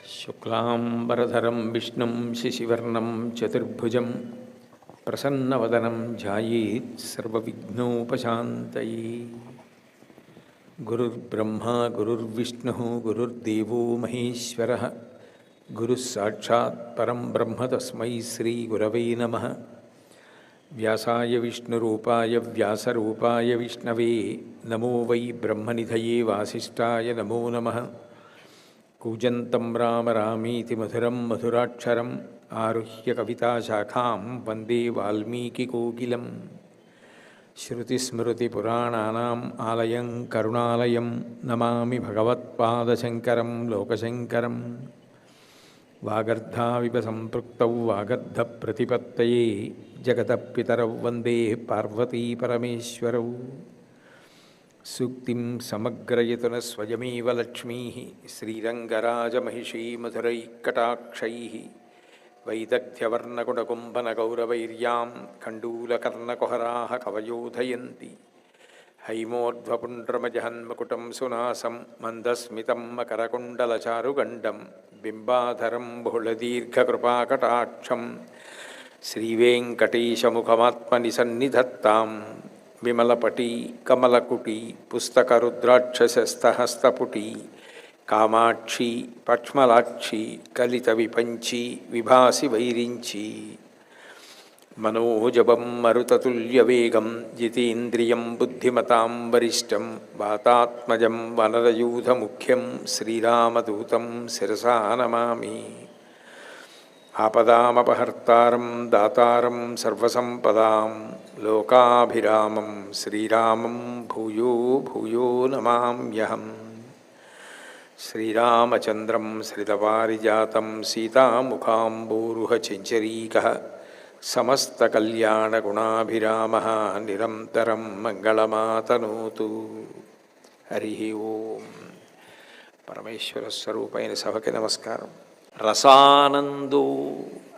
శుక్లాంబరధరం విష్ణుం శశివర్ణం చతుర్భుజం ప్రసన్నవదనం ధ్యాయేత్ సర్వవిఘ్నోపశాంతయే. గురుర్బ్రహ్మా గురుర్విష్ణుః గురుర్దేవో మహేశ్వరః గురుః సాక్షాత్ పరం బ్రహ్మ తస్మై శ్రీ గురవే నమః. వ్యాసాయ విష్ణురూపాయ వ్యాసరూపాయ విష్ణవే నమో వై బ్రహ్మనిధయే వాసిష్ఠాయ నమో నమః. కూజంతం రామ రామీతి మధురం మధురాక్షరం ఆరుహ్య కవితాశాఖాం వందే వాల్మీకికోకిలం. శృతిస్మృతిపురాణానాం ఆలయం కరుణాలయం నమామి భగవత్పాదశంకరం లోకశంకరం. వాగర్ధావివ సంపృక్తౌ వాగర్ధప్రతిపత్తయే జగతః పితరౌ వందే పార్వతీ పరమేశ్వరౌ. సూక్తిం సమగ్రయతున స్వయమేవ లక్ష్మీః శ్రీరంగరాజమహిషీ మధురైఃకటాక్షైః. వైదగ్ధ్యవర్ణకుడకుంభనగౌరవైర్యాం కండూలకర్ణకుహరాः కవయోధయంతి. హైమోర్ధ్వపుండ్రమజహన్మకుటం సునాసం మందస్మితం మకరకుండలచారుగండం బింబాధరం బహుళదీర్ఘకృపాకటాక్షం. శ్రీవేంకటేశముఖమాత్మనిసన్నిధత్తాం విమలపటీ కమలకుటీ పుస్తకరుద్రాక్షసస్తహస్తపుటీ కామాక్షి పక్ష్మలాక్షి కలిత విపంచి విభాసి వైరించి. మనోజవం మరుతతుల్యవేగం జితేంద్రియం బుద్ధిమతాం వరిష్టం వాతాత్మజం వనరయూధముఖ్యం శ్రీరామదూతం శిరసా నమామి. ఆపదామపహర్తారం దాతారం సర్వసంపదాం లోకాభిరామం శ్రీరామం భూయో భూయో నమామ్యహం. శ్రీరామచంద్రం శ్రితపారిజాతం సీతాముఖాంబోరుహచెంచరీకः సమస్తకల్యాణగుణాభిరామः నిరంతరం మంగళమాతనోతు. హరి ఓం. పరమేశ్వర స్వరూపైన సభకి నమస్కారం. రసానందో,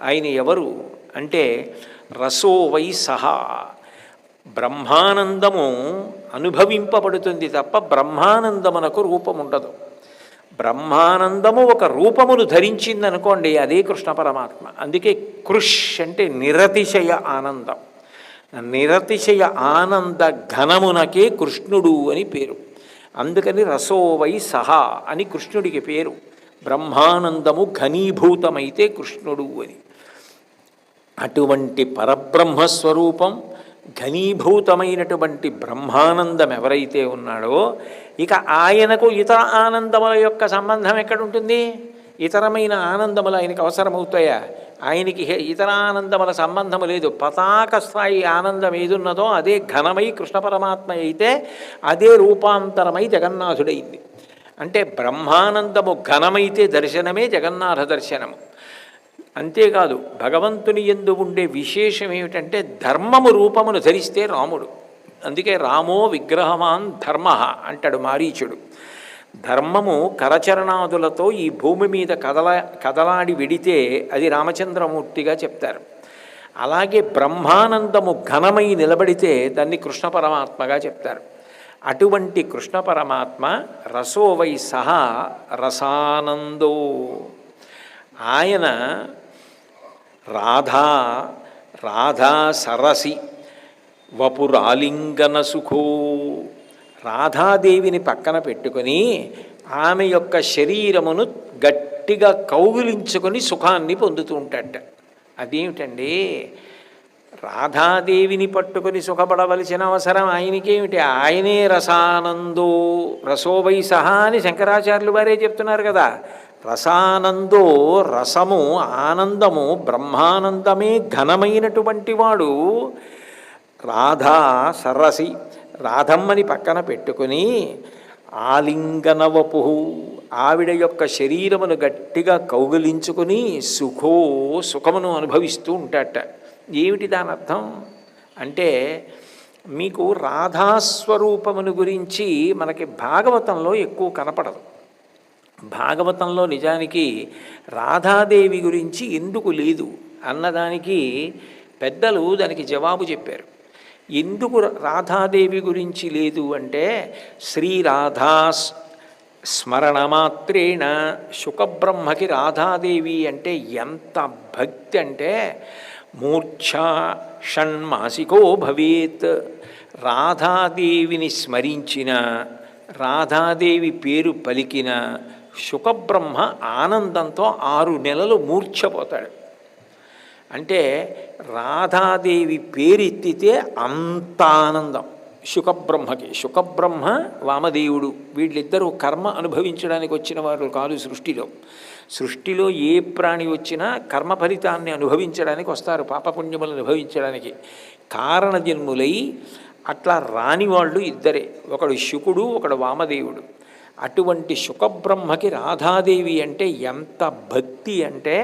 ఆయన ఎవరు అంటే రసో వై సహా, బ్రహ్మానందము అనుభవింపబడుతుంది తప్ప బ్రహ్మానందమునకు రూపం ఉండదు. బ్రహ్మానందము ఒక రూపమును ధరించిందనుకోండి, అదే కృష్ణ పరమాత్మ. అందుకే కృష్ అంటే నిరతిశయ ఆనందం. నిరతిశయ ఆనంద ఘనమునకే కృష్ణుడు అని పేరు. అందుకని రసో వై సహా అని కృష్ణుడికి పేరు. బ్రహ్మానందము ఘనీభూతమైతే కృష్ణుడు అని. అటువంటి పరబ్రహ్మస్వరూపం ఘనీభూతమైనటువంటి బ్రహ్మానందం ఎవరైతే ఉన్నాడో, ఇక ఆయనకు ఇతర ఆనందముల యొక్క సంబంధం ఎక్కడుంటుంది? ఇతరమైన ఆనందములు ఆయనకు అవసరమవుతాయా? ఆయనకి ఇతర ఆనందముల సంబంధము లేదు. పతాక స్థాయి ఆనందం ఏదున్నదో అదే ఘనమై కృష్ణ పరమాత్మ అయితే అదే రూపాంతరమై జగన్నాథుడైంది. అంటే బ్రహ్మానందము ఘనమైతే దర్శనమే జగన్నాథ దర్శనము. అంతేకాదు, భగవంతుని యందు ఉండే విశేషం ఏమిటంటే ధర్మము రూపమును ధరిస్తే రాముడు. అందుకే రామో విగ్రహవాన్ ధర్మ అంటాడు మారీచుడు. ధర్మము కరచరణాదులతో ఈ భూమి మీద కదలాడి విడితే అది రామచంద్రమూర్తిగా చెప్తారు. అలాగే బ్రహ్మానందము ఘనమై నిలబడితే దాన్ని కృష్ణ పరమాత్మగా చెప్తారు. అటువంటి కృష్ణ పరమాత్మ రసో వై సహా రసానందో. ఆయన రాధా సరసి వపురాలింగన సుఖో. రాధాదేవిని పక్కన పెట్టుకొని ఆమె యొక్క శరీరమును గట్టిగా కౌగిలించుకొని సుఖాన్ని పొందుతూ ఉంటాడట. అదేమిటండి, రాధాదేవిని పట్టుకొని సుఖపడవలసిన అవసరం ఆయనకేమిటి? ఆయనే రసానందో. రసో వై సహా అని శంకరాచార్యులు వారే చెప్తున్నారు కదా. రసానందో, రసము ఆనందము బ్రహ్మానందమే ఘనమైనటువంటి వాడు. రాధా సరసి, రాధమ్మని పక్కన పెట్టుకుని ఆలింగనవపు, ఆవిడ యొక్క శరీరమును గట్టిగా కౌగిలించుకుని సుఖో సుఖమును అనుభవిస్తూ ఉంటాడట. ఏమిటి దాని అర్థం అంటే, మీకు రాధాస్వరూపమును గురించి మనకి భాగవతంలో ఎక్కువ కనపడదు. భాగవతంలో నిజానికి రాధాదేవి గురించి ఎందుకు లేదు అన్నదానికి పెద్దలు దానికి జవాబు చెప్పారు. ఎందుకు రాధాదేవి గురించి లేదు అంటే, శ్రీరాధా స్మరణమాత్రేణ శుకబ్రహ్మకి రాధాదేవి అంటే ఎంత భక్తి అంటే మూర్ఛా షణ్మాసికో భవేత్. రాధాదేవిని స్మరించిన, రాధాదేవి పేరు పలికిన శుకబ్రహ్మ ఆనందంతో 6 నెలలు మూర్ఛపోతాడు. అంటే రాధాదేవి పేరెత్తితే అంత ఆనందం శుకబ్రహ్మకి. శుకబ్రహ్మ వామదేవుడు వీళ్ళిద్దరూ కర్మ అనుభవించడానికి వచ్చిన వారు కాదు సృష్టిలో. సృష్టిలో ఏ ప్రాణి వచ్చినా కర్మ ఫలితాన్ని అనుభవించడానికి వస్తారు, పాపపుణ్యములను అనుభవించడానికి. కారణజన్ములై అట్లా రాని వాళ్ళు ఇద్దరే, ఒకడు శుకుడు, ఒకడు వామదేవుడు. అటువంటి శుకబ్రహ్మకి రాధాదేవి అంటే ఎంత భక్తి అంటే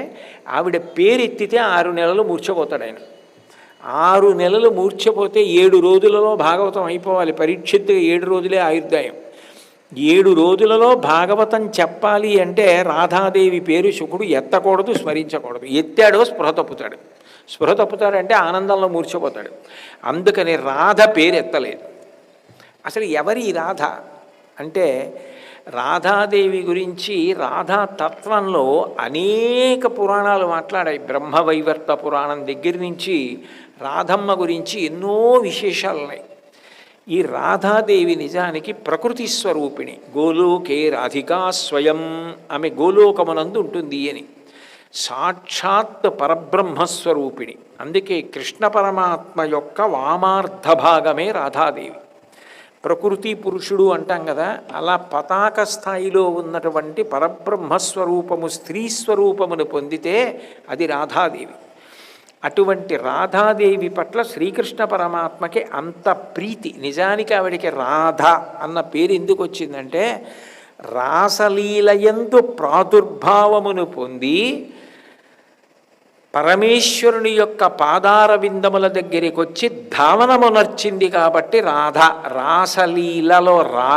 ఆవిడ పేరెత్తితే 6 నెలలు మూర్ఛపోతాడు ఆయన. 6 నెలలు మూర్ఛపోతే 7 రోజులలో భాగవతం అయిపోవాలి. పరీక్షిత్తుగా 7 రోజులే ఆయుర్దాయం. 7 రోజులలో భాగవతం చెప్పాలి అంటే రాధాదేవి పేరు శుకుడు ఎత్తకూడదు, స్మరించకూడదు. ఎత్తాడో స్పృహ తప్పుతాడు. స్పృహ తప్పుతాడంటే ఆనందంలో మూర్ఛపోతాడు. అందుకని రాధ పేరు ఎత్తలేదు. అసలు ఎవరి రాధ అంటే రాధాదేవి గురించి రాధా తత్వంలో అనేక పురాణాలు మాట్లాడాయి. బ్రహ్మవైవర్త పురాణం దగ్గర నుంచి రాధమ్మ గురించి ఎన్నో విశేషాలు ఉన్నాయి. ఈ రాధాదేవి నిజానికి ప్రకృతి స్వరూపిణి. గోలోకే రాధికా స్వయం, ఆమె గోలోకమునందు ఉంటుంది అని. సాక్షాత్ పరబ్రహ్మస్వరూపిణి. అందుకే కృష్ణ పరమాత్మ యొక్క వామార్ధ భాగమే రాధాదేవి. ప్రకృతి పురుషుడు అంటాం కదా, అలా పతాక స్థాయిలో ఉన్నటువంటి పరబ్రహ్మస్వరూపము స్త్రీ స్వరూపమును పొందితే అది రాధాదేవి. అటువంటి రాధాదేవి పట్ల శ్రీకృష్ణ పరమాత్మకి అంత ప్రీతి. నిజానికి ఆవిడికి రాధ అన్న పేరు ఎందుకు వచ్చిందంటే రాసలీలయందు ప్రాదుర్భావమును పొంది పరమేశ్వరుని యొక్క పాదార విందముల దగ్గరికి వచ్చి ధావనమునర్చింది కాబట్టి రాధ. రాసలీలలో రా,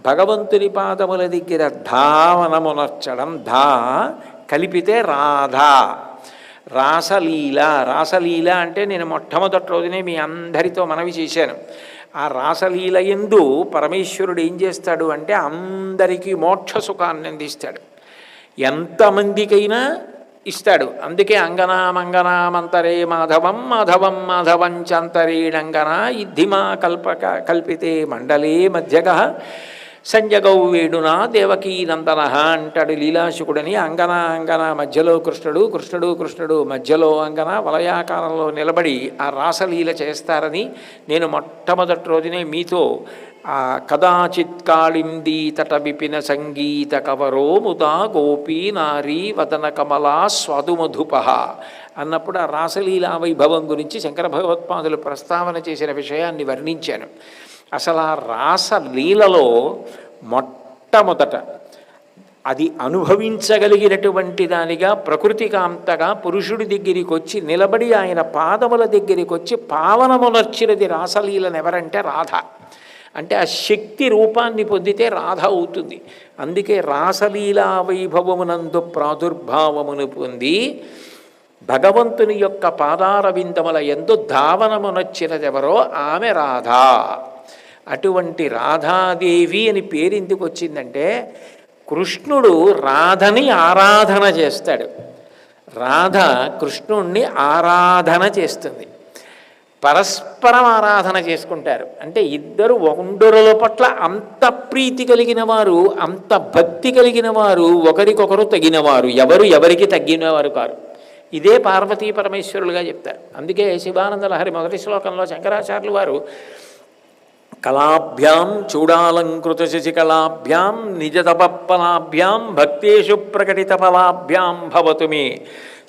భగవంతుని పాదముల దగ్గర ధావనమునర్చడం, ధా కలిపితే రాధ. రాసలీల, రాసలీల అంటే నేను మొట్టమొదటి రోజునే మీ అందరితో మనవి చేశాను. ఆ రాసలీల యందు పరమేశ్వరుడు ఏం చేస్తాడు అంటే అందరికీ మోక్ష సుఖాన్ని అందిస్తాడు, ఎంతమందికైనా ఇస్తాడు. అందుకే అంగనామంగనామంతరే మాధవం మాధవం మాధవం చంతరేణంగనా ఇద్ధిమా కల్పితే మండలే మధ్యగ సంజగౌ వేణునా దేవకీ నందన అంటాడు లీలాశుకుడని. అంగన మధ్యలో కృష్ణుడు, కృష్ణుడు మధ్యలో అంగన వలయాకారంలో నిలబడి ఆ రాసలీల చేస్తారని నేను మొట్టమొదటి రోజునే మీతో ఆ కదాచిత్ కాళిందీ తట విపిన సంగీత కవరో ముదా గోపీ నారీ వదన కమలా స్వాదుమధుపహ అన్నప్పుడు ఆ రాసలీలా వైభవం గురించి శంకర భగవత్పాదులు ప్రస్తావన చేసిన విషయాన్ని వర్ణించాను. అసలు ఆ రాసలీలలో మొట్టమొదట అది అనుభవించగలిగినటువంటి దానిగా ప్రకృతికాంతగా పురుషుడి దగ్గరికి వచ్చి నిలబడి ఆయన పాదముల దగ్గరికి వచ్చి పావనమునర్చినది రాసలీలను ఎవరంటే రాధ. అంటే ఆ శక్తి రూపాన్ని పొందితే రాధ అవుతుంది. అందుకే రాసలీలా వైభవమునందు ప్రాదుర్భావమును పొంది భగవంతుని యొక్క పాదార విందముల యందు ధావనమునొచ్చినదెవరో ఆమె రాధ. అటువంటి రాధాదేవి అని పేరు ఎందుకు వచ్చిందంటే కృష్ణుడు రాధని ఆరాధన చేస్తాడు, రాధ కృష్ణుణ్ణి ఆరాధన చేస్తుంది. పరస్పరం ఆరాధన చేసుకుంటారు. అంటే ఇద్దరు ఒండరుల పట్ల అంత ప్రీతి కలిగిన వారు, అంత భక్తి కలిగిన వారు, ఒకరికొకరు తగినవారు, ఎవరు ఎవరికి తగ్గినవారు కారు. ఇదే పార్వతీ పరమేశ్వరులుగా చెప్తారు. అందుకే శివానంద లహరి మొదటి శ్లోకంలో శంకరాచార్యులు వారు కళాభ్యాం చూడాలంకృత శశికళాభ్యాం నిజతపఫలాభ్యాం భక్తేషు ప్రకటిత ఫలాభ్యాం భవతు మే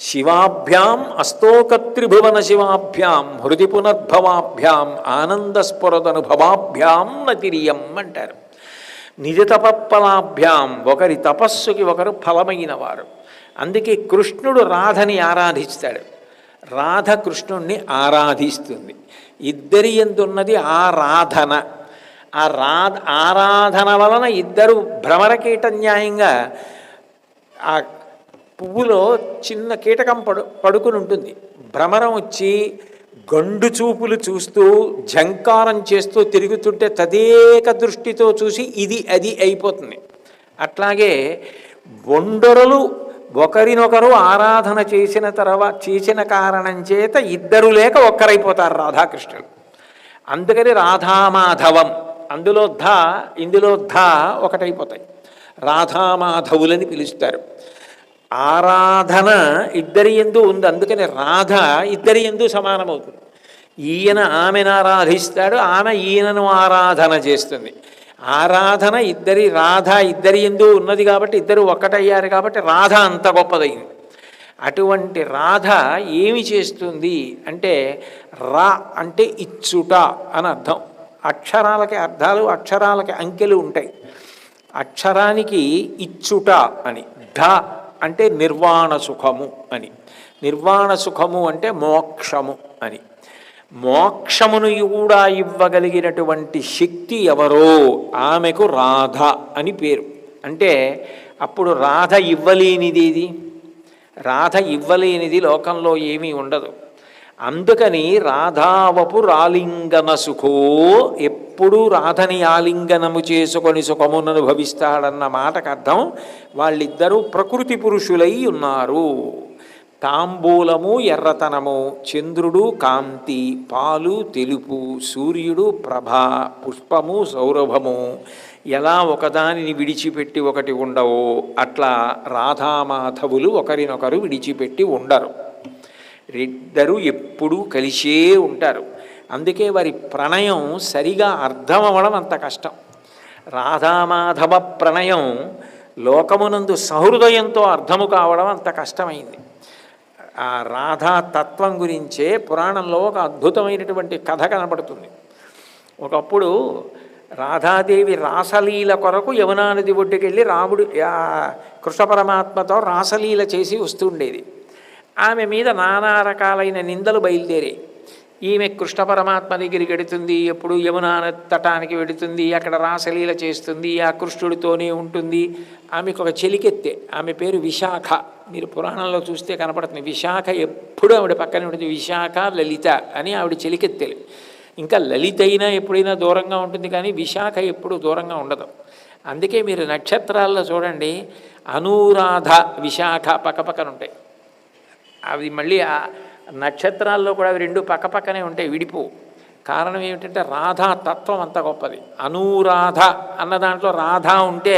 శివాభ్యాం అస్తోకత్రిభువన శివాభ్యాం హృది పునర్భవాభ్యాం ఆనందస్ఫురదనుభవాభ్యాం నతిరియం అంటారు. నిజతపఫలాభ్యాం, ఒకరి తపస్సుకి ఒకరు ఫలమైన వారు. అందుకే కృష్ణుడు రాధని ఆరాధిస్తాడు, రాధ కృష్ణుణ్ణి ఆరాధిస్తుంది. ఇద్దరి ఎందున్నది ఆరాధన. ఆరాధన వలన ఇద్దరు భ్రమరకీట న్యాయంగా ఆ పువ్వులో చిన్న కీటకం పడుకుని ఉంటుంది. భ్రమరం వచ్చి గండు చూపులు చూస్తూ జంకారం చేస్తూ తిరుగుతుంటే తదేక దృష్టితో చూసి ఇది అది అయిపోతుంది. అట్లాగే బొండరులు ఒకరినొకరు ఆరాధన చేసిన కారణం చేత ఇద్దరు లేక ఒక్కరైపోతారు రాధాకృష్ణులు. అందుకని రాధామాధవం, అందులో ధ ఇందులో ధ ఒకటైపోతాయి, రాధామాధవులని పిలుస్తారు. ఆరాధన ఇద్దరి యందు ఉంది, అందుకని రాధ ఇద్దరి యందు సమానమవుతుంది. ఈయన ఆమెను ఆరాధిస్తాడు, ఆమె ఈయనను ఆరాధన చేస్తుంది. ఆరాధన రాధ ఇద్దరి యందు ఉన్నది కాబట్టి ఇద్దరు ఒక్కటయ్యారు కాబట్టి రాధ అంత గొప్పదైంది. అటువంటి రాధ ఏమి చేస్తుంది అంటే రా అంటే ఇచ్చుట అని అర్థం. అక్షరాలకి అర్థాలు, అక్షరాలకి అంకెలు ఉంటాయి. అక్షరానికి ఇచ్చుట అని, ధ అంటే నిర్వాణ సుఖము అని, నిర్వాణ సుఖము అంటే మోక్షము అని. మోక్షమును కూడా ఇవ్వగలిగినటువంటి శక్తి ఎవరో ఆమెకు రాధ అని పేరు. అంటే అప్పుడు రాధ ఇవ్వలేనిది రాధ ఇవ్వలేనిది లోకంలో ఏమీ ఉండదు. అందుకని రాధావపు రాలింగన సుఖో, ఎప్పుడూ రాధని ఆలింగనము చేసుకొని సుఖమును అనుభవిస్తాడన్న మాటకు అర్థం వాళ్ళిద్దరూ ప్రకృతి పురుషులై ఉన్నారు. తాంబూలము ఎర్రతనము, చంద్రుడు కాంతి, పాలు తెలుపు, సూర్యుడు ప్రభ, పుష్పము సౌరభము ఎలా ఒకదానిని విడిచిపెట్టి ఒకటి ఉండవో అట్లా రాధామాధవులు ఒకరినొకరు విడిచిపెట్టి ఉండరు. ఇద్దరు ఎప్పుడూ కలిసే ఉంటారు. అందుకే వారి ప్రణయం సరిగా అర్థం అవ్వడం అంత కష్టం. రాధామాధవ ప్రణయం లోకమునందు సహృదయంతో అర్థము కావడం అంత కష్టమైంది. ఆ రాధా తత్వం గురించే పురాణంలో ఒక అద్భుతమైనటువంటి కథ కనపడుతుంది. ఒకప్పుడు రాధాదేవి రాసలీల కొరకు యమునా నది ఒడ్డుకెళ్ళి కృష్ణ పరమాత్మతో రాసలీల చేసి వస్తుండేది. ఆమె మీద నానా రకాలైన నిందలు బయలుదేరాయి. ఈమె కృష్ణ పరమాత్మ దగ్గరికి వెడుతుంది, ఎప్పుడు యమునా తటానికి వెడుతుంది, అక్కడ రాసలీల చేస్తుంది, ఆ కృష్ణుడితోనే ఉంటుంది. ఆమెకు ఒక చెలికెత్తే, ఆమె పేరు విశాఖ. మీరు పురాణంలో చూస్తే కనపడుతుంది. విశాఖ ఎప్పుడు ఆవిడ పక్కనే ఉంటుంది. విశాఖ లలిత అని ఆవిడ చెలికెత్తేలు. ఇంకా లలిత అయినా ఎప్పుడైనా దూరంగా ఉంటుంది, కానీ విశాఖ ఎప్పుడు దూరంగా ఉండదు. అందుకే మీరు నక్షత్రాల్లో చూడండి, అనురాధ విశాఖ పక్కపక్కన ఉంటాయి. అవి మళ్ళీ ఆ నక్షత్రాల్లో కూడా అవి రెండు పక్కపక్కనే ఉంటాయి, విడిపోవు. కారణం ఏమిటంటే రాధా తత్వం అంత గొప్పది. అనురాధ అన్న దాంట్లో రాధ ఉంటే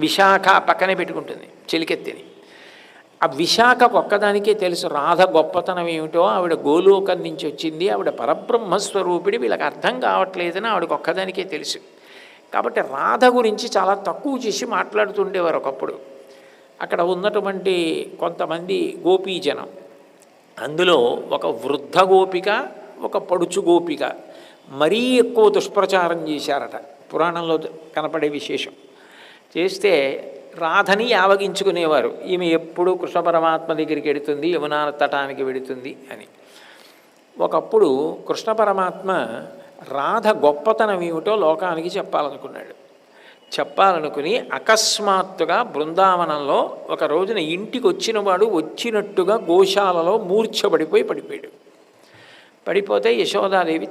విశాఖ పక్కనే పెట్టుకుంటుంది చెలికెత్తిని. ఆ విశాఖకు ఒక్కదానికే తెలుసు రాధ గొప్పతనం ఏమిటో. ఆవిడ గోలోకం నుంచి వచ్చింది, ఆవిడ పరబ్రహ్మస్వరూపిడి, వీళ్ళకి అర్థం కావట్లేదని ఆవిడకి ఒక్కదానికే తెలుసు. కాబట్టి రాధ గురించి చాలా తక్కువ చేసి మాట్లాడుతుండేవారు ఒకప్పుడు. అక్కడ ఉన్నటువంటి కొంతమంది గోపీజనం, అందులో ఒక వృద్ధ గోపిక, ఒక పడుచు గోపిక మరీ ఎక్కువ దుష్ప్రచారం చేశారట. పురాణంలో కనపడే విశేషం. చేస్తే రాధని యావగించుకునేవారు. ఈమె ఎప్పుడూ కృష్ణ పరమాత్మ దగ్గరికి వెడుతుంది, యమునా తటానికి వెడుతుంది అని. ఒకప్పుడు కృష్ణ పరమాత్మ రాధ గొప్పతనం ఏమిటో లోకానికి చెప్పాలనుకుని అకస్మాత్తుగా బృందావనంలో ఒక రోజున ఇంటికి వచ్చినవాడు వచ్చినట్టుగా గోశాలలో పడిపోయాడు. పడిపోతే యశోదాదేవి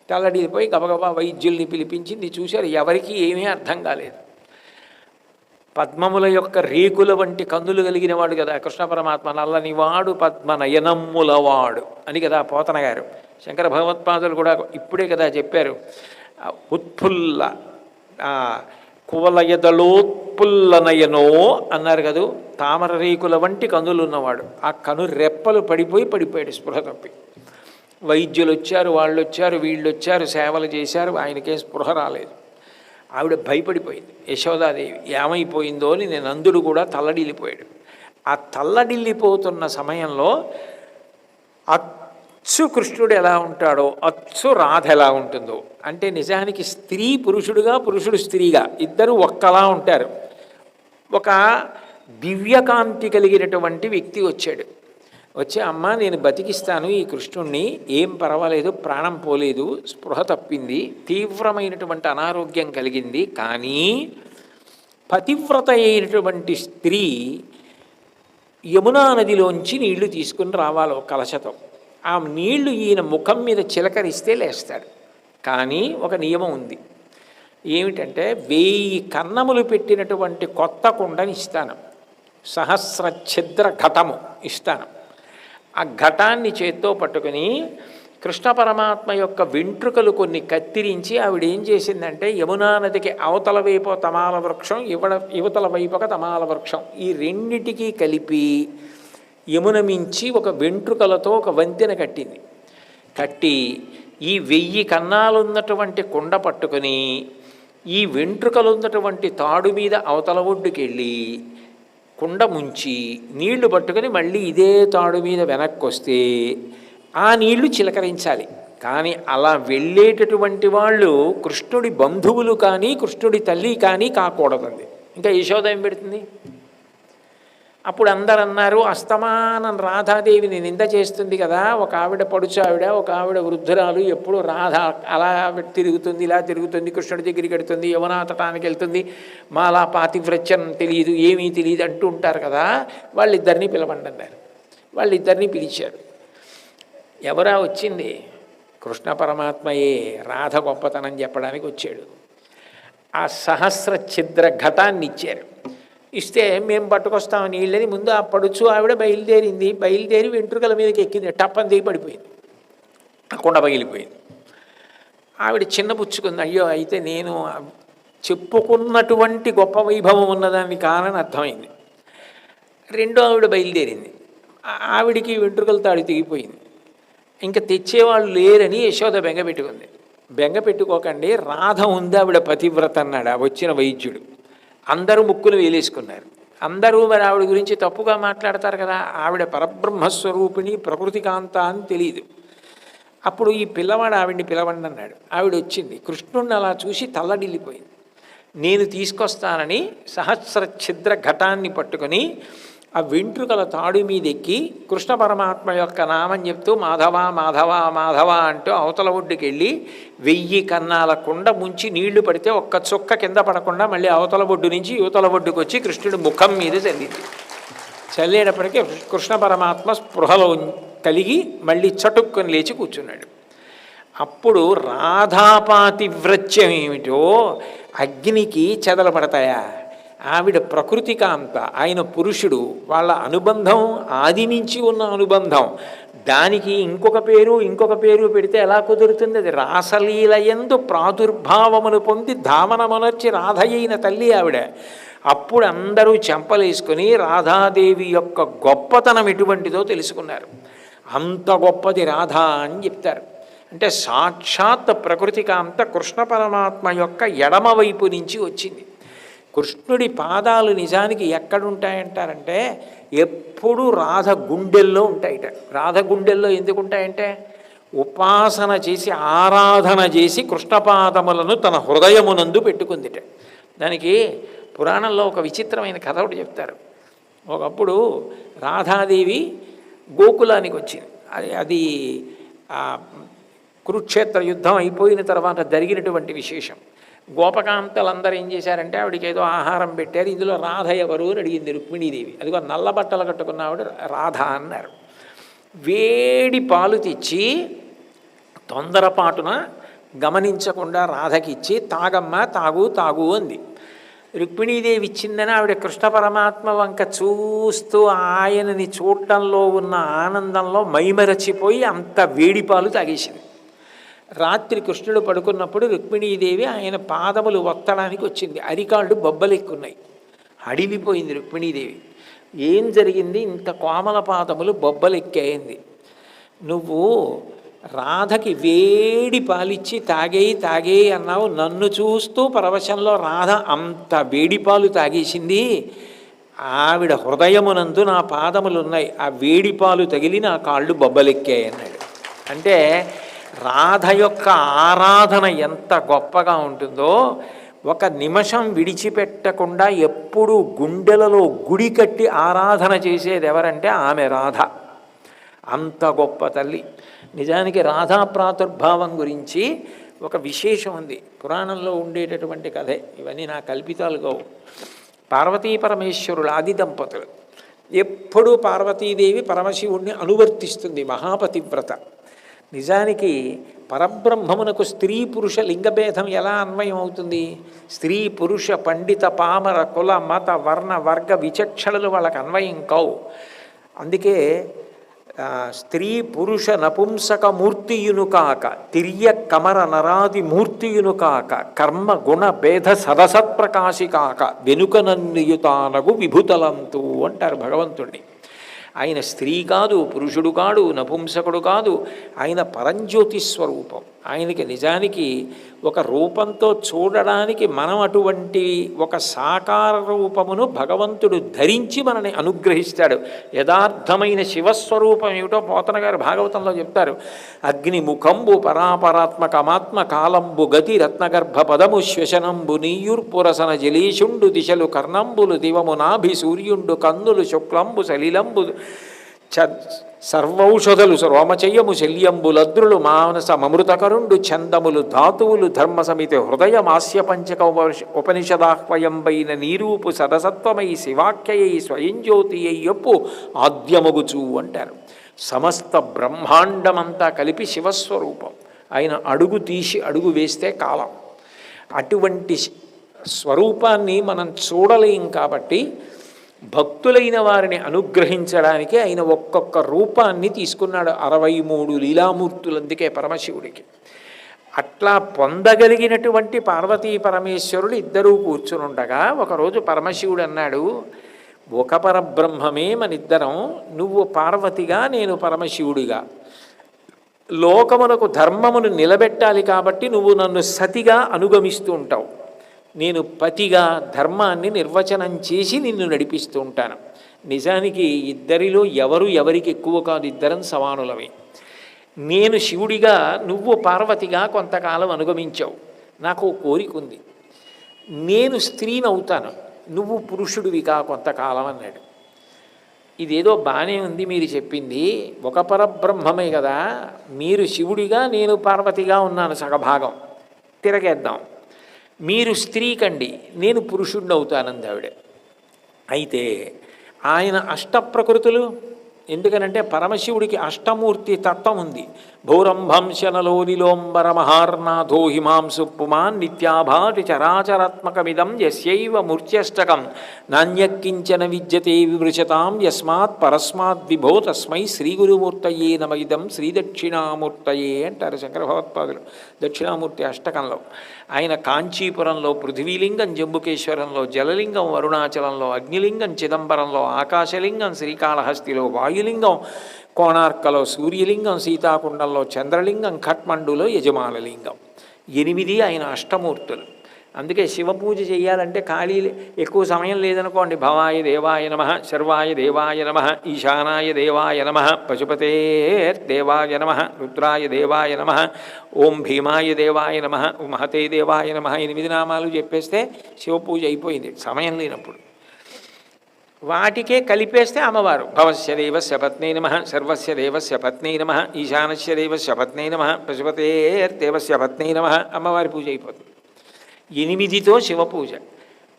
తల్లడిల్లిపోయి గబగబా వైద్యుల్ని పిలిపించింది. చూశారు, ఎవరికీ ఏమీ అర్థం కాలేదు. పద్మముల యొక్క రేకుల వంటి కన్నులు కలిగిన వాడు కదా కృష్ణ పరమాత్మ. నల్లనివాడు పద్మనయనమ్ములవాడు అని కదా పోతన గారు. శంకర భగవత్పాదులు కూడా ఇప్పుడే కదా చెప్పారు. ఉత్ఫుల్ల కువలయదలోత్పుల్లనయనో అన్నారు కదా. తామర రేకుల వంటి కన్నులు ఉన్నవాడు. ఆ కను రెప్పలు పడిపోయాడు స్పృహ తప్పి. వైద్యులు వచ్చారు, వాళ్ళు వచ్చారు, వీళ్ళు వచ్చారు, సేవలు చేశారు, ఆయనకేం స్పృహ రాలేదు. ఆవిడ భయపడిపోయింది. యశోదాదేవి ఏమైపోయిందో అని నందుడు కూడా తల్లడిల్లిపోయాడు. ఆ తల్లడిల్లిపోతున్న సమయంలో అచ్చు కృష్ణుడు ఎలా ఉంటాడో అచ్చు రాధ ఎలా ఉంటుందో, అంటే నిజానికి స్త్రీ పురుషుడుగా, పురుషుడు స్త్రీగా ఇద్దరు ఒక్కలా ఉంటారు. ఒక దివ్యకాంతి కలిగినటువంటి వ్యక్తి వచ్చి అమ్మ నేను బతికిస్తాను ఈ కృష్ణుణ్ణి, ఏం పర్వాలేదు, ప్రాణం పోలేదు, స్పృహ తప్పింది, తీవ్రమైనటువంటి అనారోగ్యం కలిగింది, కానీ పతివ్రత అయినటువంటి స్త్రీ యమునా నదిలోంచి నీళ్లు తీసుకుని రావాలి ఒక కలశతో. ఆ నీళ్లు ఈయన ముఖం మీద చిలకరిస్తే లేస్తాడు. కానీ ఒక నియమం ఉంది, ఏమిటంటే 1000 కన్నములు పెట్టినటువంటి కొత్త కుండని ఇస్తాను, సహస్ర ఛిద్ర ఘటము ఇస్తాను. ఆ ఘటాన్ని చేత్తో పట్టుకుని కృష్ణ పరమాత్మ యొక్క వెంట్రుకలు కొన్ని కత్తిరించి ఆవిడ ఏం చేసిందంటే యమునా నదికి అవతల వైపు తమాల వృక్షం, యువతల వైపు తమాల వృక్షం, ఈ రెండిటికీ కలిపి యమున మించి ఒక వెంట్రుకలతో ఒక వంతెన కట్టింది. కట్టి ఈ 1000 కన్నాలు ఉన్నటువంటి కుండ పట్టుకొని ఈ వెంట్రుకలు ఉన్నటువంటి తాడు మీద అవతల ఒడ్డుకి వెళ్ళి కుండ ముంచి నీళ్లు పట్టుకొని మళ్ళీ ఇదే తాడు మీద వెనక్కి వస్తే ఆ నీళ్లు చిలకరించాలి. కానీ అలా వెళ్ళేటటువంటి వాళ్ళు కృష్ణుడి బంధువులు కానీ కృష్ణుడి తల్లి కానీ కాకూడదండి. ఇంకా యశోద ఏం పెడుతుంది? అప్పుడు అందరు అన్నారు, అస్తమానం రాధాదేవిని నింద చేస్తుంది కదా, ఒక ఆవిడ పడుచు ఆవిడ, ఒక ఆవిడ వృద్ధురాలు, ఎప్పుడు రాధ అలా తిరుగుతుంది, ఇలా తిరుగుతుంది, కృష్ణుడి దగ్గరికి వెడుతుంది, యమునా తటానికి వెళ్తుంది, మాలా పాతివ్రత్యం తెలియదు, ఏమీ తెలియదు అంటూ ఉంటారు కదా, వాళ్ళిద్దరినీ పిలవండి అన్నారు. వాళ్ళిద్దరినీ పిలిచారు. ఎవరా వచ్చింది? కృష్ణ పరమాత్మయే రాధ గొప్పతనం చెప్పడానికి వచ్చాడు. ఆ సహస్ర ఛిద్ర ఘటాన్ని ఇచ్చారు. ఇస్తే మేము పట్టుకొస్తాం నీళ్ళని ముందు ఆ పడుచు ఆవిడ బయలుదేరి వెంట్రుకల మీదకి ఎక్కింది, టప్పని దిగి పడిపోయింది, ఆ కుండ పగిలిపోయింది. ఆవిడ చిన్నపుచ్చుకుంది, అయ్యో అయితే నేను చెప్పుకున్నటువంటి గొప్ప వైభవం ఉన్నదాన్ని కానని అర్థమైంది. రెండో ఆవిడ బయలుదేరింది, ఆవిడికి వెంట్రుకల తాడు తెగిపోయింది. ఇంకా తెచ్చేవాళ్ళు లేరని యశోద బెంగ పెట్టుకుంది. బెంగ పెట్టుకోకండి, రాధ ఉంది, ఆవిడ పతివ్రత అన్నాడు ఆ వచ్చిన వైద్యుడు. అందరూ ముక్కులు వేలేసుకున్నారు. అందరూ మరి ఆవిడ గురించి తప్పుగా మాట్లాడతారు కదా, ఆవిడ పరబ్రహ్మస్వరూపిణి ప్రకృతి కాంత అని తెలియదు. అప్పుడు ఈ పిల్లవాడు ఆవిడ్ని పిలవండి అన్నాడు. ఆవిడ వచ్చింది. కృష్ణుడిని అలా చూసి తల్లడిల్లిపోయింది. నేను తీసుకొస్తానని సహస్ర ఛిద్ర ఘటాన్ని పట్టుకొని ఆ వెంట్రుకల తాడు మీదెక్కి కృష్ణ పరమాత్మ యొక్క నామం చెప్తూ మాధవ మాధవ మాధవ అంటూ అవతల ఒడ్డుకి వెళ్ళి 1000 కన్నాల కుండ ముంచి నీళ్లు పడితే ఒక్క చుక్క కింద పడకుండా మళ్ళీ అవతల ఒడ్డు నుంచి యువతల ఒడ్డుకు వచ్చి కృష్ణుడి ముఖం మీద చల్లింది. చల్లేటప్పటికీ కృష్ణ పరమాత్మ స్పృహలో కలిగి మళ్ళీ చటుక్కుని లేచి కూర్చున్నాడు. అప్పుడు రాధాపాతివ్రత్యం ఏమిటో, అగ్నికి చెదలు పడతాయా? ఆవిడ ప్రకృతి కాంత, ఆయన పురుషుడు, వాళ్ళ అనుబంధం ఆది నుంచి ఉన్న అనుబంధం, దానికి ఇంకొక పేరు పెడితే ఎలా కుదురుతుంది? అది రాసలీలయందు ప్రాదుర్భావమును పొంది ధామనమునర్చి రాధయైన తల్లి ఆవిడ. అప్పుడు అందరూ చెంపలేసుకొని రాధాదేవి యొక్క గొప్పతనం ఎటువంటిదో తెలుసుకున్నారు. అంత గొప్పది రాధ అని చెప్తారు. అంటే సాక్షాత్ ప్రకృతి కాంత కృష్ణ పరమాత్మ యొక్క ఎడమ వైపు నుంచి వచ్చింది. కృష్ణుడి పాదాలు నిజానికి ఎక్కడుంటాయంటారంటే ఎప్పుడు రాధ గుండెల్లో ఉంటాయిట. రాధ గుండెల్లో ఎందుకు ఉంటాయంటే ఉపాసన చేసి ఆరాధన చేసి కృష్ణపాదములను తన హృదయమునందు పెట్టుకుందిట. దానికి పురాణంలో ఒక విచిత్రమైన కథ ఒకటి చెప్తారు. ఒకప్పుడు రాధాదేవి గోకులానికి వచ్చింది. అది కురుక్షేత్ర యుద్ధం అయిపోయిన తర్వాత జరిగినటువంటి విశేషం. గోపకాంతలందరూ ఏం చేశారంటే ఆవిడకి ఏదో ఆహారం పెట్టారు. ఇందులో రాధ ఎవరు అని అడిగింది రుక్మిణీదేవి. అదిగో నల్ల బట్టలు కట్టుకున్న ఆవిడ రాధ అన్నారు. వేడి పాలు తెచ్చి తొందరపాటున గమనించకుండా రాధకి ఇచ్చి తాగమ్మ తాగు అంది. రుక్మిణీదేవి ఇచ్చిందని ఆవిడ కృష్ణ పరమాత్మ వంక చూస్తూ ఆయనని చూడటంలో ఉన్న ఆనందంలో మైమరచిపోయి అంత వేడి పాలు తాగేసింది. రాత్రి కృష్ణుడు పడుకున్నప్పుడు రుక్మిణీదేవి ఆయన పాదములు ఒత్తడానికి వచ్చింది. అరికాళ్ళు బొబ్బలెక్కున్నాయి. అడిలిపోయింది రుక్మిణీదేవి. ఏం జరిగింది? ఇంత కోమల పాదములు బొబ్బలెక్కాయింది. నువ్వు రాధకి వేడి పాలిచ్చి తాగేయి అన్నావు. నన్ను చూస్తూ పరవశంలో రాధ అంత వేడి పాలు తాగేసింది. ఆవిడ హృదయమునందు నా పాదములు ఉన్నాయి. ఆ వేడి పాలు తగిలి నా కాళ్ళు బొబ్బలెక్కాయి అన్నాడు. అంటే రాధ యొక్క ఆరాధన ఎంత గొప్పగా ఉంటుందో, ఒక నిమిషం విడిచిపెట్టకుండా ఎప్పుడూ గుండెలలో గుడి కట్టి ఆరాధన చేసేది ఎవరంటే ఆమె రాధ. అంత గొప్ప తల్లి. నిజానికి రాధా ప్రాదుర్భావం గురించి ఒక విశేషం ఉంది. పురాణంలో ఉండేటటువంటి కథే. ఇవన్నీ నా కల్పితాలు కావు. పార్వతీ పరమేశ్వరులు ఆది దంపతులు. ఎప్పుడూ పార్వతీదేవి పరమశివుణ్ణి అనువర్తిస్తుంది. మహాపతివ్రత. నిజానికి పరబ్రహ్మమునకు స్త్రీ పురుష లింగభేదం ఎలా అన్వయం అవుతుంది? స్త్రీ పురుష పండిత పామర కుల మత వర్ణ వర్గ విచక్షణలు వాళ్ళకి అన్వయం కావు. అందుకే స్త్రీ పురుష నపుంసక మూర్తియును కాక తిర్య కమర నరాది మూర్తియును కాక కర్మ గుణ భేద సదసత్ప్రకాశి కాక వెనుకనన్నియుతానగు విభుతలంతు అంటారు భగవంతుణ్ణి. ఆయన స్త్రీ కాదు, పురుషుడు కాడు, నపుంసకుడు కాదు, ఆయన పరంజ్యోతి స్వరూపం. ఆయనకి నిజానికి ఒక రూపంతో చూడడానికి మనం అటువంటి ఒక సాకార రూపమును భగవంతుడు ధరించి మనని అనుగ్రహిస్తాడు. యథార్థమైన శివస్వరూపం ఏమిటో పోతన గారు భాగవతంలో చెప్తారు. అగ్నిముఖంబు పరాపరాత్మకమాత్మ కాలంబు గతి రత్నగర్భ పదము శ్వశనంబు నీయుర్పురసన జలీషుండు దిశలు కర్ణంబులు దివము నాభి సూర్యుండు కందులు శుక్లంబు సలిలంబు సర్వౌషధులు రోమచయ్యము శల్యంబులద్రులు మానస మమృతకరుండు చందములు ధాతువులు ధర్మ సమితి హృదయమాస్య పంచక ఉపనిషదాహ్వయంబైన నీరూపు సదసత్వమై శివాఖ్యయై స్వయంజ్యోతి అయ్యొప్పు ఆద్యమగుచు అంటారు. సమస్త బ్రహ్మాండమంతా కలిపి శివస్వరూపం. ఆయన అడుగు తీసి అడుగు వేస్తే కాలం. అటువంటి స్వరూపాన్ని మనం చూడలేం కాబట్టి భక్తులైన వారిని అనుగ్రహించడానికి ఆయన ఒక్కొక్క రూపాన్ని తీసుకున్నాడు. 63 లీలామూర్తులు అందుకే పరమశివుడికి. అట్లా పొందగలిగినటువంటి పార్వతీ పరమేశ్వరుడు ఇద్దరూ కూర్చునుండగా ఒకరోజు పరమశివుడు అన్నాడు, ఒక పరబ్రహ్మమే మనిద్దరం, నువ్వు పార్వతిగా నేను పరమశివుడిగా. లోకమునకు ధర్మమును నిలబెట్టాలి కాబట్టి నువ్వు నన్ను సతిగా అనుగమిస్తూ ఉంటావు, నేను పతిగా ధర్మాన్ని నిర్వచనం చేసి నిన్ను నడిపిస్తూ ఉంటాను. నిజానికి ఇద్దరిలో ఎవరికి ఎక్కువ కాదు, ఇద్దరం సమానులమే. నేను శివుడిగా, నువ్వు పార్వతిగా కొంతకాలం అనుగమించావు. నాకు కోరిక ఉంది, నేను స్త్రీని అవుతాను, నువ్వు పురుషుడివిగా కొంతకాలం అన్నాడు. ఇదేదో బాగానే ఉంది మీరు చెప్పింది, ఒక పరబ్రహ్మమే కదా, మీరు శివుడిగా నేను పార్వతిగా ఉన్నాను సగభాగం, తిరగేద్దాం. మీరు స్త్రీ కండి, నేను పురుషుడిని అవుతానంది ఆవిడ. అయితే ఆయన అష్టప్రకృతులు, ఎందుకనంటే పరమశివుడికి అష్టమూర్తి తత్వం ఉంది. భౌరంభంశనలో నిలోంబర మహార్నాథో హిమాంసు పుమాన్ నిత్యాభాటి చరాచరాత్మకమిదం యస్యైవ మూర్త్యష్టకం నాణ్యక్కించన విద్యతే విమృశతాం యస్మాత్ పరస్మాత్ విభో తస్మై శ్రీ గురుమూర్తయే నమయిదం శ్రీ దక్షిణామూర్తయే అంటారు శంకర భగవత్పాదులు దక్షిణామూర్తి అష్టకంలో. ఆయన కాంచీపురంలో పృథ్వీలింగం, జంబుకేశ్వరంలో జలలింగం, అరుణాచలంలో అగ్నిలింగం, చిదంబరంలో ఆకాశలింగం, శ్రీకాళహస్తిలో వాయులింగం, కోణార్కలో సూర్యలింగం, సీతాకుండంలో చంద్రలింగం, ఖట్మండులో యజమానలింగం. 8 ఆయన అష్టమూర్తులు. అందుకే శివపూజ చేయాలంటే ఖాళీ ఎక్కువ సమయం లేదనుకోండి, భవాయ దేవాయ నమః, శర్వాయ దేవాయ నమః, ఈశానాయ దేవాయ నమః, పశుపతేర్దేవాయ నమః, రుద్రాయ దేవాయ నమః, ఓం భీమాయ దేవాయ నమః, మహతే దేవాయ నమః 8 నామాలు చెప్పేస్తే శివపూజ అయిపోయింది సమయం లేనప్పుడు. వాటికే కలిపేస్తే అమ్మవారు భవస్య దేవస్య పత్నే నమః, సర్వస్య దేవస్య పత్నే నమః, ఈశానస్య దేవస్య పత్నే నమః, పశుపతేర్దేవస్య పత్నే నమః, అమ్మవారి పూజ అయిపోతుంది. 8తో శివపూజ,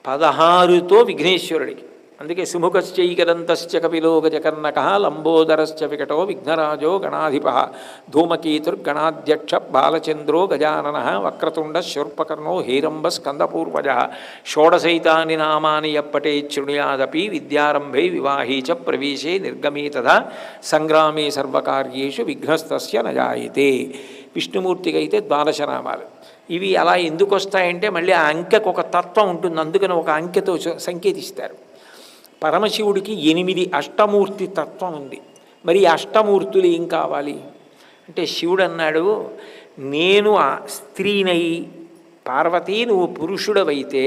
16తో విఘ్నేశ్వరుడికి. అందుకే సుముఖశ్చైకదంతశ్చ కపిలో గజకర్ణకః లంబోదరశ్చ వికటో విఘ్నరాజో గణాధిప ధూమకేతుర్గణాధ్యక్ష బాలచంద్రో గజాననః వక్రతుండ శూర్పకర్ణో హేరంబ స్కందపూర్వజ షోడశైతాని నామాని యప్పటే శృణుయాదపి విద్యారంభే వివాహే చ ప్రవేశే నిర్గమే తథా సంగ్రామే సర్వకార్యేషు విఘ్నస్తస్య నజాయతే. విష్ణుమూర్తికి అయితే 12 నామాలు. ఇవి అలా ఎందుకు వస్తాయంటే మళ్ళీ ఆ అంకెకు ఒక తత్వం ఉంటుంది, అందుకని ఒక అంకెతో సంకేతిస్తారు. పరమశివుడికి 8 అష్టమూర్తి తత్వం ఉంది. మరి అష్టమూర్తులు ఏం కావాలి అంటే శివుడు అన్నాడు, నేను స్త్రీనై పార్వతీ నువ్వు పురుషుడవైతే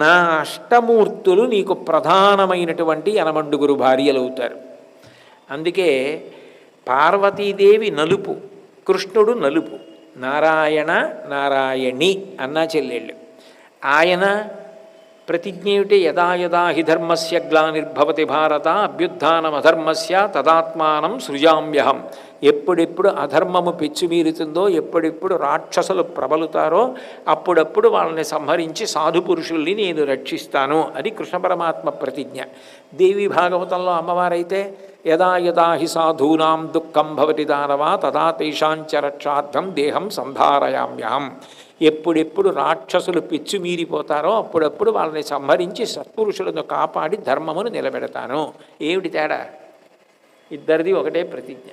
నా అష్టమూర్తులు నీకు ప్రధానమైనటువంటి 8 భార్యలు అవుతారు. అందుకే పార్వతీదేవి నలుపు, కృష్ణుడు నలుపు, నారాయణ నారాయణి అన్నా చెల్లెళ్ళు. ఆయన ప్రతిజ్ఞ ఏమిటి? యదా యదా హి ధర్మస్య గ్లానిర్భవతి భారత అభ్యుత్థానమధర్మస్య తదాత్మానం సృజామ్యహం. ఎప్పుడెప్పుడు అధర్మము పెచ్చుమీరుతుందో, ఎప్పుడెప్పుడు రాక్షసులు ప్రబలుతారో అప్పుడప్పుడు వాళ్ళని సంహరించి సాధు పురుషుల్ని నేను రక్షిస్తాను. అది కృష్ణ పరమాత్మ ప్రతిజ్ఞ. దేవి భాగవతంలో అమ్మవారైతే యదా యదా హి సాధూనాం దుఃఖం భవతి దానవా తదా తేషాంచ రక్షార్థం దేహం సంధారయామ్యహం. ఎప్పుడెప్పుడు రాక్షసులు పెచ్చుమీరిపోతారో అప్పుడప్పుడు వాళ్ళని సంహరించి సత్పురుషులను కాపాడి ధర్మమును నిలబెడతాను. ఏమిటి తేడా? ఇద్దరిది ఒకటే ప్రతిజ్ఞ.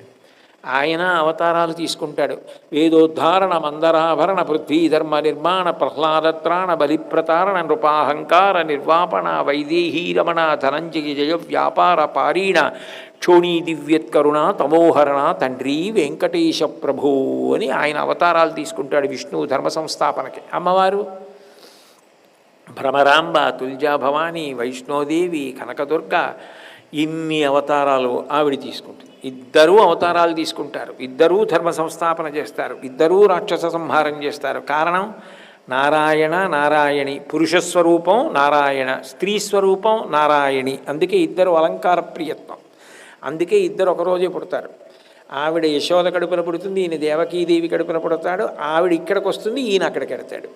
ఆయన అవతారాలు తీసుకుంటాడు. వేదోద్ధారణ మందరాభరణ పృథ్వీ ధర్మ నిర్మాణ ప్రహ్లాదత్రాణ బలిప్రతారణ నృపాహంకార నిర్వాపణ వైదేహీ రమణ ధనంజయ జయ వ్యాపార పారీణ క్షోణీ దివ్యత్కరుణ తమోహరణ తండ్రి వెంకటేశ ప్రభు అని ఆయన అవతారాలు తీసుకుంటాడు విష్ణువు ధర్మ సంస్థాపనకి. అమ్మవారు భ్రమరాంబ, తుల్జా భవాని, వైష్ణోదేవి, కనకదుర్గ, ఇన్ని అవతారాలు ఆవిడ తీసుకుంటుంది. ఇద్దరూ అవతారాలు తీసుకుంటారు, ఇద్దరూ ధర్మ సంస్థాపన చేస్తారు, ఇద్దరూ రాక్షస సంహారం చేస్తారు. కారణం నారాయణ నారాయణి. పురుషస్వరూపం నారాయణ, స్త్రీ స్వరూపం నారాయణి. అందుకే ఇద్దరు అలంకార ప్రియత్వం. అందుకే ఇద్దరు ఒకరోజే పుడతారు. ఆవిడ యశోద కడుపున పుడుతుంది, ఈయన దేవకీదేవి కడుపున పుడతాడు. ఆవిడ ఇక్కడికి వస్తుంది, ఈయన అక్కడికి వెడతాడు.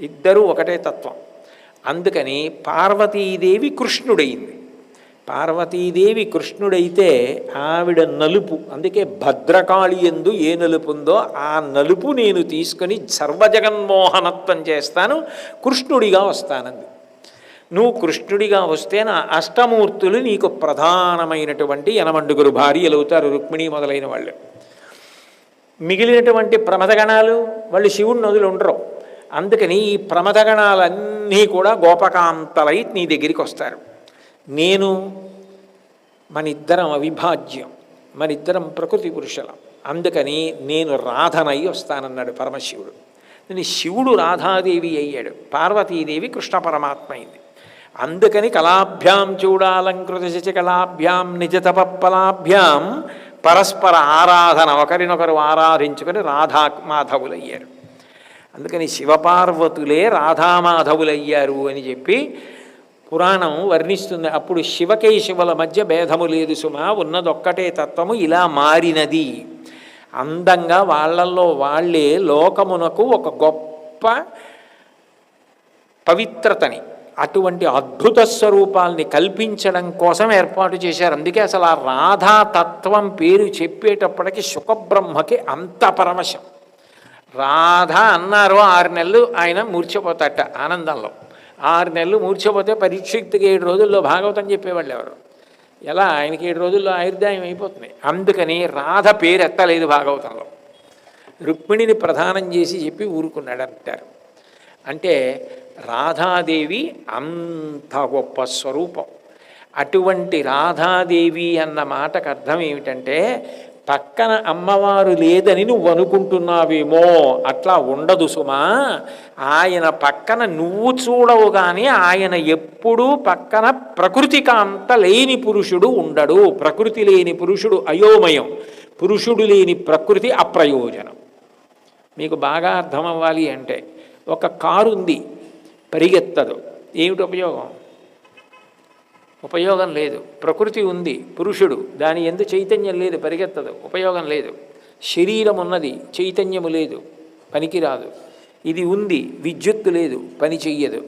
ఇద్దరూ ఒకటే తత్వం. అందుకని పార్వతీదేవి కృష్ణుడైంది. పార్వతీదేవి కృష్ణుడైతే ఆవిడ నలుపు. అందుకే భద్రకాళి యందు ఏ నలుపు ఉందో ఆ నలుపు నేను తీసుకొని సర్వజగన్మోహనత్వం చేస్తాను, కృష్ణుడిగా వస్తానంది. నువ్వు కృష్ణుడిగా వస్తే నా అష్టమూర్తులు నీకు ప్రధానమైనటువంటి 80 భార్యలు అవుతారు, రుక్మిణి మొదలైన వాళ్ళు. మిగిలినటువంటి ప్రమదగణాలు వాళ్ళు శివుడిని వదిలి ఉండరు. అందుకని ఈ ప్రమదగణాలన్నీ కూడా గోపకాంతలై నీ దగ్గరికి వస్తారు. నేను మనిద్దరం అవిభాజ్యం, మనిద్దరం ప్రకృతి పురుషులం. అందుకని నేను రాధనై వస్తానన్నాడు పరమశివుడు. నేను శివుడు రాధాదేవి అయ్యాడు, పార్వతీదేవి కృష్ణ పరమాత్మ అయింది. అందుకని కళాభ్యాం చూడాలంకృత శశికళాభ్యాం నిజతపప్పలాభ్యాం పరస్పర ఆరాధన, ఒకరినొకరు ఆరాధించుకొని రాధా మాధవులయ్యారు. అందుకని శివపార్వతులే రాధామాధవులయ్యారు అని చెప్పి పురాణం వర్ణిస్తుంది. అప్పుడు శివకేశవుల మధ్య భేదము లేదు సుమా, ఉన్నదొక్కటే తత్వము, ఇలా మారినది. అందంగా వాళ్ళల్లో వాళ్ళే లోకమునకు ఒక గొప్ప పవిత్రతని, అటువంటి అద్భుత స్వరూపాల్ని కల్పించడం కోసం ఏర్పాటు చేశారు. అందుకే అసలు ఆ రాధాతత్వం పేరు చెప్పేటప్పటికి శుకబ్రహ్మకి అంత పరమశం. రాధ అన్నారు, 6 నెలలు ఆయన మూర్ఛపోతాట ఆనందంలో. 6 నెలలు మూర్ఛపోతే పరీక్షిత్తుకి 7 రోజుల్లో భాగవతం చెప్పేవాళ్ళు ఎవరు? ఎలా? ఆయనకి 7 రోజుల్లో ఆయుర్దాయం అయిపోతుంది. అందుకని రాధ పేరు ఎత్తలేదు భాగవతంలో. రుక్మిణిని ప్రధానం చేసి చెప్పి ఊరుకున్నాడు అంటారు. అంటే రాధాదేవి అంత గొప్ప స్వరూపం. అటువంటి రాధాదేవి అన్న మాటకు అర్థం ఏమిటంటే, పక్కన అమ్మవారు లేదని నువ్వు అనుకుంటున్నావేమో, అట్లా ఉండదు సుమా. ఆయన పక్కన నువ్వు చూడవు కానీ ఆయన ఎప్పుడూ పక్కన ప్రకృతి కాంత లేని పురుషుడు ఉండడు. ప్రకృతి లేని పురుషుడు అయోమయం, పురుషుడు లేని ప్రకృతి అప్రయోజనం. మీకు బాగా అర్థం అవ్వాలి అంటే, ఒక కారు ఉంది, పరిగెత్తదు. ఏమిటి ఉపయోగం? ఉపయోగం లేదు. ప్రకృతి ఉంది, పురుషుడు, దాని ఎందు చైతన్యం లేదు, పరిగెత్తదు, ఉపయోగం లేదు. శరీరం ఉన్నది, చైతన్యము లేదు, పనికిరాదు. ఇది ఉంది, విద్యుత్తు లేదు, పని చెయ్యదు.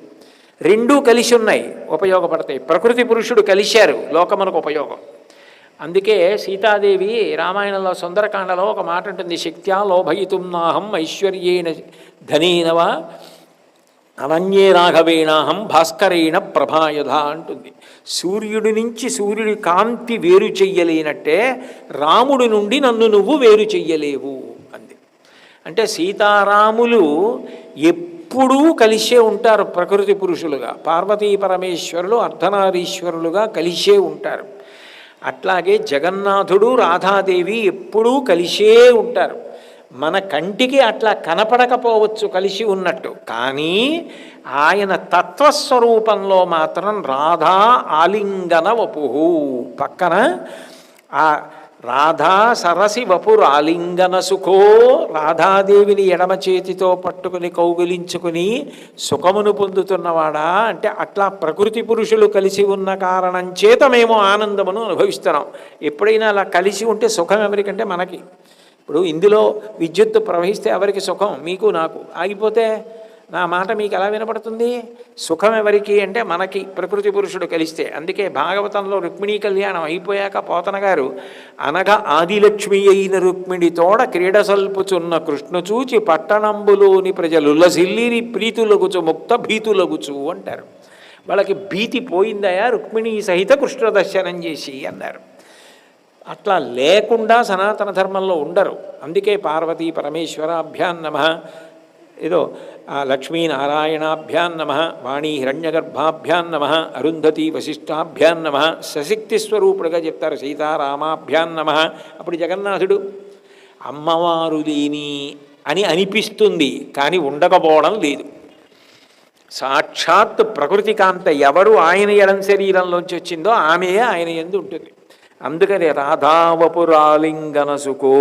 రెండూ కలిసి ఉన్నాయి, ఉపయోగపడతాయి. ప్రకృతి పురుషుడు కలిశారు, లోకమునకు ఉపయోగం. అందుకే సీతాదేవి రామాయణంలో సుందరకాండలో ఒక మాట ఉంటుంది, శక్త్యా లోభయితుం నాహం ఐశ్వర్యేణ ధనేనవా అనన్యే రాఘవేణాహం భాస్కరేణ ప్రభాయధ అంటుంది. సూర్యుడి నుంచి సూర్యుడి కాంతి వేరు చెయ్యలేనట్టే రాముడి నుండి నన్ను నువ్వు వేరు చెయ్యలేవు అంది. అంటే సీతారాములు ఎప్పుడూ కలిసే ఉంటారు ప్రకృతి పురుషులుగా, పార్వతీ పరమేశ్వరులు అర్ధనారీశ్వరులుగా కలిసే ఉంటారు. అట్లాగే జగన్నాథుడు రాధాదేవి ఎప్పుడూ కలిసే ఉంటారు. మన కంటికి అట్లా కనపడకపోవచ్చు కలిసి ఉన్నట్టు, కానీ ఆయన తత్వస్వరూపంలో మాత్రం రాధా ఆలింగన వపుహు, పక్కన ఆ రాధా సరసి వపురాలింగన సుఖో, రాధాదేవిని ఎడమ చేతితో పట్టుకుని కౌగిలించుకుని సుఖమును పొందుతున్నవాడా అంటే అట్లా ప్రకృతి పురుషులు కలిసి ఉన్న కారణం చేత మేము ఆనందమును అనుభవిస్తున్నాం. ఎప్పుడైనా అలా కలిసి ఉంటే సుఖం ఎవరికంటే మనకి. ఇప్పుడు ఇందులో విద్యుత్తు ప్రవహిస్తే ఎవరికి సుఖం? మీకు నాకు. ఆగిపోతే నా మాట మీకు ఎలా వినపడుతుంది? సుఖం ఎవరికి అంటే మనకి, ప్రకృతి పురుషుడు కలిస్తే. అందుకే భాగవతంలో రుక్మిణీ కళ్యాణం అయిపోయాక పోతన గారు అనగా ఆదిలక్ష్మి అయిన రుక్మిణితోడ క్రీడ సల్పుచున్న కృష్ణ చూచి పట్టణంబులోని ప్రజలుల్లసిల్లిరి ప్రీతులగుచు ముక్త భీతులగుచు అంటారు. వాళ్ళకి భీతి పోయిందయా రుక్మిణీ సహిత కృష్ణ దర్శనం చేసి అన్నారు. అట్లా లేకుండా సనాతన ధర్మంలో ఉండరు. అందుకే పార్వతీ పరమేశ్వరాభ్యాం నమః, ఏదో లక్ష్మీనారాయణాభ్యాం నమః, వాణీ హిరణ్యగర్భాభ్యాం నమః, అరుంధతి వశిష్టాభ్యాం నమః, సశక్తి స్వరూపుడుగా చెప్తారు సీతారామాభ్యాం నమః. అప్పుడు జగన్నాథుడు అమ్మవారు లేని అని అనిపిస్తుంది, కానీ ఉండకపోవడం లేదు. సాక్షాత్ ప్రకృతి కాంత ఎవరు ఆయన ఎడం శరీరంలోంచి వచ్చిందో ఆమెయే ఆయన యందు ఉంటుంది. అందుకని రాధావపురాలింగనసుకో,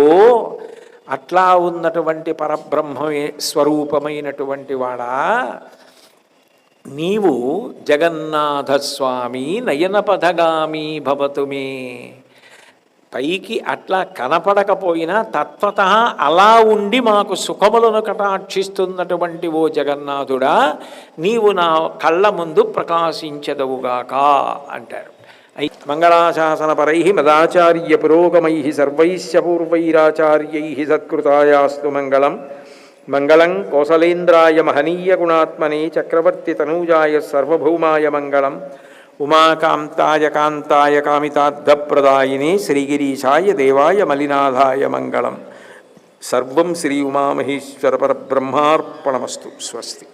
అట్లా ఉన్నటువంటి పరబ్రహ్మ స్వరూపమైనటువంటి వాడా నీవు జగన్నాథస్వామి నయనపథగామి భవతుమే. పైకి అట్లా కనపడకపోయినా తత్వత అలా ఉండి మాకు సుఖములను కటాక్షిస్తున్నటువంటి ఓ జగన్నాథుడా, నీవు నా కళ్ళ ముందు ప్రకాశించదవుగాక అంటారు. మంగళాశాసనపరై మదాచార్య పురోగమై సర్వైశ్చ పూర్వైరాచార్యై సత్కృతాయాస్తు మంగళం. మంగళం కోసలేంద్రాయ మహనీయ గుణాత్మనే చక్రవర్తి తనూజాయ సర్వభౌమాయ మంగళం. ఉమాకాంతాయ కాంతాయ కామితార్థప్రదాయినే శ్రీగిరీశాయ దేవాయ మలినాథాయ మంగళం. సర్వం శ్రీ ఉమామహేశ్వర పరబ్రహ్మార్పణమస్తు. స్వస్తి.